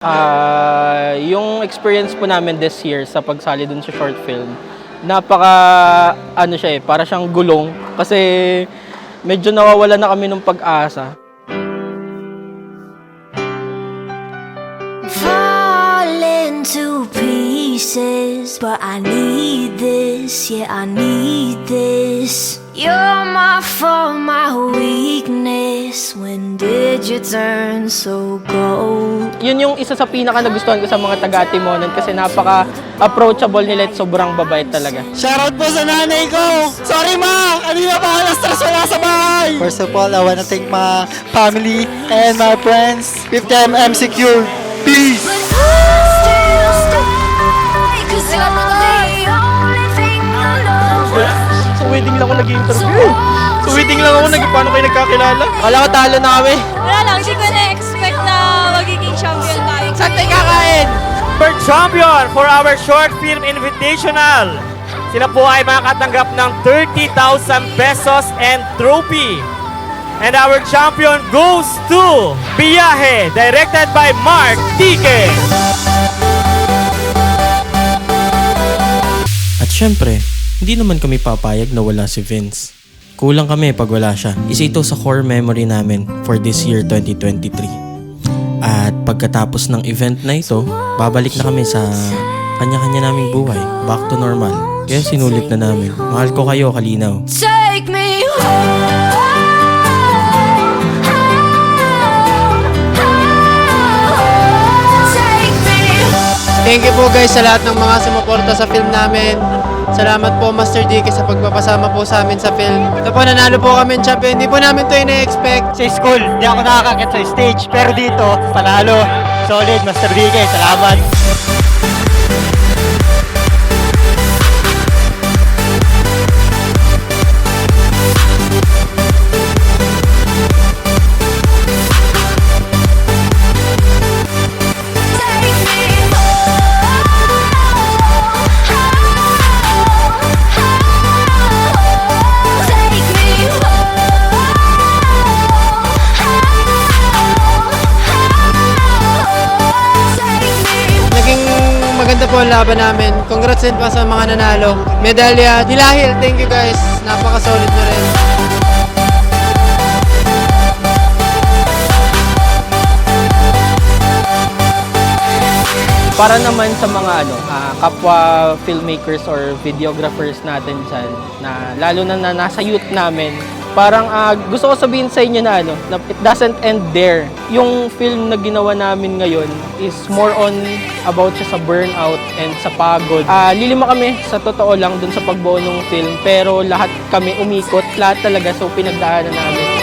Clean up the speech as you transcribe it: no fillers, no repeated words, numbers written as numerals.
Yung experience po namin this year sa pagsali dun sa short film, napaka ano siya para siyang gulong kasi medyo nawawala na kami ng pag-asa. Falling to pieces, but I need this, yeah, I need this. You're my fault, my weakness. When did you turn so cold? Yun yung isa sa pinaka nagustuhan ko sa mga taga-Timonan kasi napaka-approachable nila at sobrang babait talaga. Shoutout po sa nanay ko! Sorry ma! Kanina pa ako na-stress wala sa bahay! First of all, I wanna thank my family and my friends. 50M Secure. Peace! Still stay, 'cause you're the only thing I know. Sa wedding lang ako nag-interview. Sa wedding lang ako paano kayo nagkakilala? Akala ko talo na kami. Wala lang, hindi ko na-expect na magiging champion tayo. Saan tayo kakain? For champion for our short film invitational. Sila po ay makakatanggap ng 30,000 pesos and trophy. And our champion goes to Biyahe, directed by Mark Tique. At syempre, hindi naman kami papayag na wala si Vince. Kulang kami pag wala siya. Isa ito sa core memory namin for this year 2023. At pagkatapos ng event na ito, babalik na kami sa kanya-kanya naming buhay. Back to normal. Kaya sinulit na namin. Mahal ko kayo, Kalinaw. Take me home. Take me home. Thank you po guys sa lahat ng mga sumuporta sa film namin. Salamat po Master D sa pagpapasama po sa amin sa film. Ito po, nanalo po kami ng champion. Hindi po namin ito ina-expect. Sa school, di ako nakakakit sa stage. Pero dito, panalo. Solid, Master DK. Salamat. Take me home. Take me home. Take me. Naging maganda po ang laban namin. Congrats din pa sa mga nanalo. Medalya, Hilahil, thank you guys. Napaka-solid nyo rin. Para naman sa mga kapwa filmmakers or videographers natin dyan, na lalo na nasa youth namin, parang gusto ko sabihin sa inyo na na it doesn't end there. Yung film na ginawa namin ngayon is more on about siya sa burnout and sa pagod. Lilima kami sa totoo lang dun sa pagbuo ng film, pero lahat kami umikot, lahat talaga, so pinagdaanan namin.